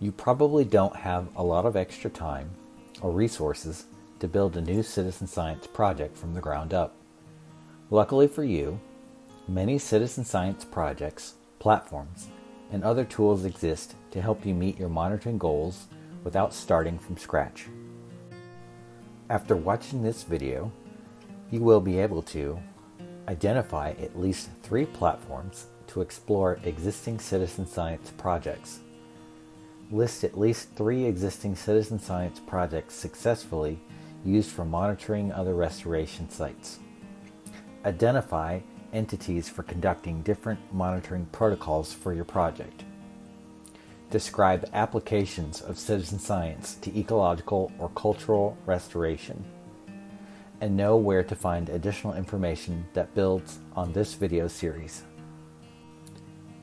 You probably don't have a lot of extra time or resources to build a new citizen science project from the ground up. Luckily for you, many citizen science projects, platforms, and other tools exist to help you meet your monitoring goals without starting from scratch. After watching this video, you will be able to identify at least 3 platforms to explore existing citizen science projects, list at least 3 existing citizen science projects successfully used for monitoring other restoration sites, identify entities for conducting different monitoring protocols for your project, describe applications of citizen science to ecological or cultural restoration, and know where to find additional information that builds on this video series.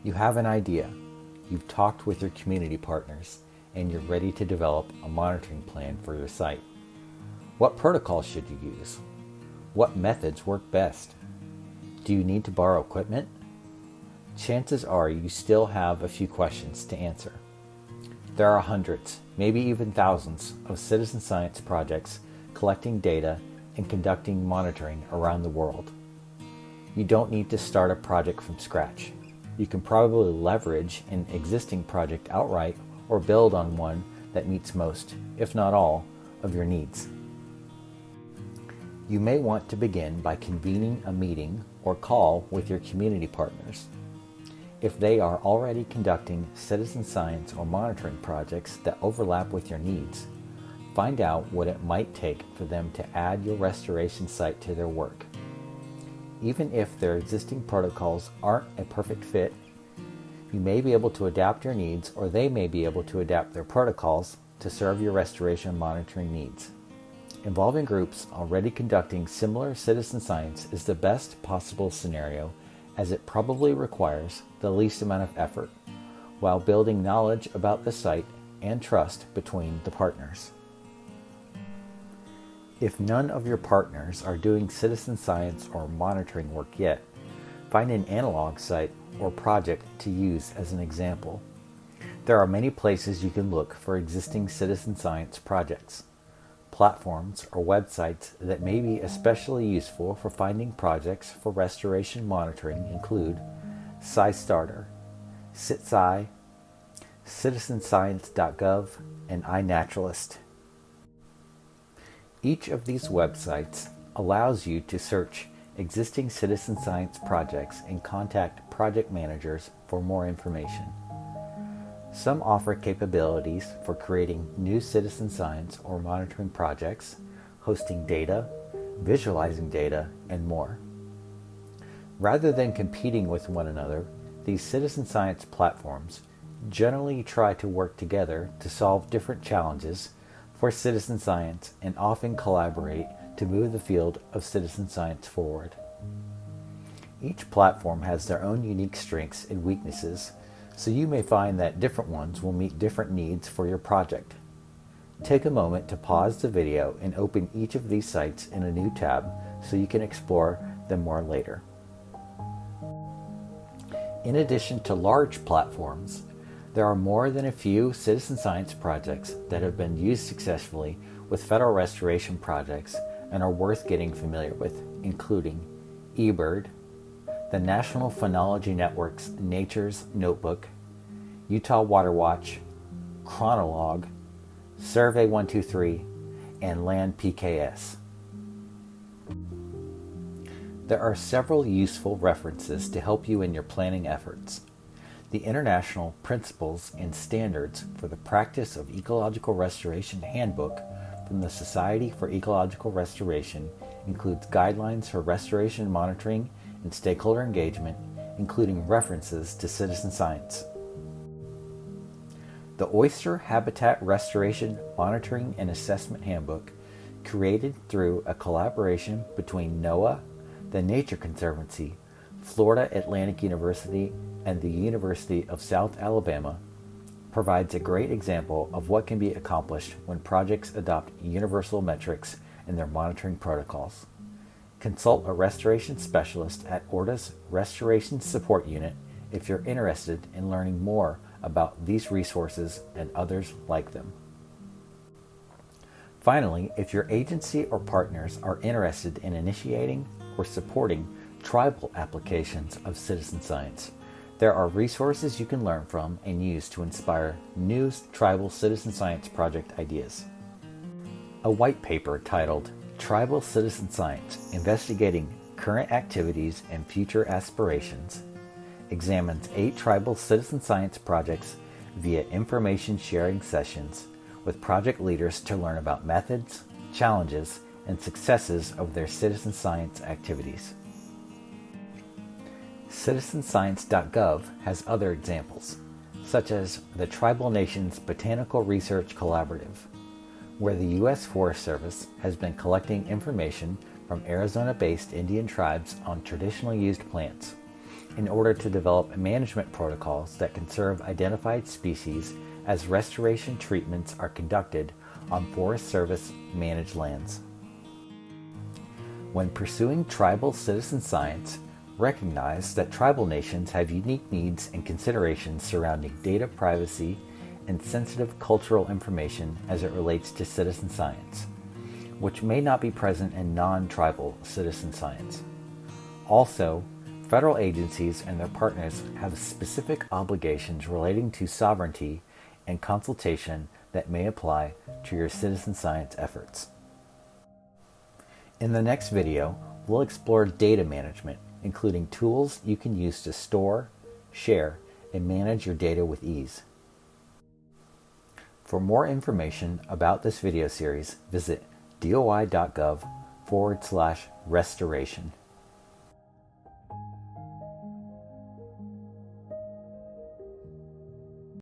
You have an idea, you've talked with your community partners, and you're ready to develop a monitoring plan for your site. What protocols should you use? What methods work best? Do you need to borrow equipment? Chances are you still have a few questions to answer. There are hundreds, maybe even thousands, of citizen science projects collecting data and conducting monitoring around the world. You don't need to start a project from scratch. You can probably leverage an existing project outright or build on one that meets most, if not all, of your needs. You may want to begin by convening a meeting or call with your community partners. If they are already conducting citizen science or monitoring projects that overlap with your needs, find out what it might take for them to add your restoration site to their work. Even if their existing protocols aren't a perfect fit, you may be able to adapt your needs, or they may be able to adapt their protocols to serve your restoration monitoring needs. Involving groups already conducting similar citizen science is the best possible scenario, as it probably requires the least amount of effort, while building knowledge about the site and trust between the partners. If none of your partners are doing citizen science or monitoring work yet, find an analog site or project to use as an example. There are many places you can look for existing citizen science projects. Platforms or websites that may be especially useful for finding projects for restoration monitoring include SciStarter, CitSci, citizenscience.gov, and iNaturalist. Each of these websites allows you to search existing citizen science projects and contact project managers for more information. Some offer capabilities for creating new citizen science or monitoring projects, hosting data, visualizing data, and more. Rather than competing with one another, these citizen science platforms generally try to work together to solve different challenges for citizen science and often collaborate to move the field of citizen science forward. Each platform has their own unique strengths and weaknesses, so you may find that different ones will meet different needs for your project. Take a moment to pause the video and open each of these sites in a new tab so you can explore them more later. In addition to large platforms, there are more than a few citizen science projects that have been used successfully with federal restoration projects and are worth getting familiar with, including eBird, the National Phenology Network's Nature's Notebook, Utah Water Watch, Chronolog, Survey 123, and Land PKS. There are several useful references to help you in your planning efforts. The International Principles and Standards for the Practice of Ecological Restoration Handbook from the Society for Ecological Restoration includes guidelines for restoration monitoring and stakeholder engagement, including references to citizen science. The Oyster Habitat Restoration Monitoring and Assessment Handbook, created through a collaboration between NOAA, the Nature Conservancy, Florida Atlantic University, and the University of South Alabama, provides a great example of what can be accomplished when projects adopt universal metrics in their monitoring protocols. Consult a restoration specialist at ORDA's Restoration Support Unit if you're interested in learning more about these resources and others like them. Finally, if your agency or partners are interested in initiating or supporting tribal applications of citizen science, there are resources you can learn from and use to inspire new tribal citizen science project ideas. A white paper titled Tribal Citizen Science: Investigating Current Activities and Future Aspirations examines 8 tribal citizen science projects via information sharing sessions with project leaders to learn about methods, challenges, and successes of their citizen science activities. Citizenscience.gov has other examples, such as the Tribal Nations Botanical Research Collaborative, where the U.S. Forest Service has been collecting information from Arizona-based Indian tribes on traditionally used plants in order to develop management protocols that conserve identified species as restoration treatments are conducted on Forest Service managed lands. When pursuing tribal citizen science, recognize that tribal nations have unique needs and considerations surrounding data privacy and sensitive cultural information as it relates to citizen science, which may not be present in non-tribal citizen science. Also, federal agencies and their partners have specific obligations relating to sovereignty and consultation that may apply to your citizen science efforts. In the next video, we'll explore data management, including tools you can use to store, share, and manage your data with ease. For more information about this video series, visit doi.gov/restoration.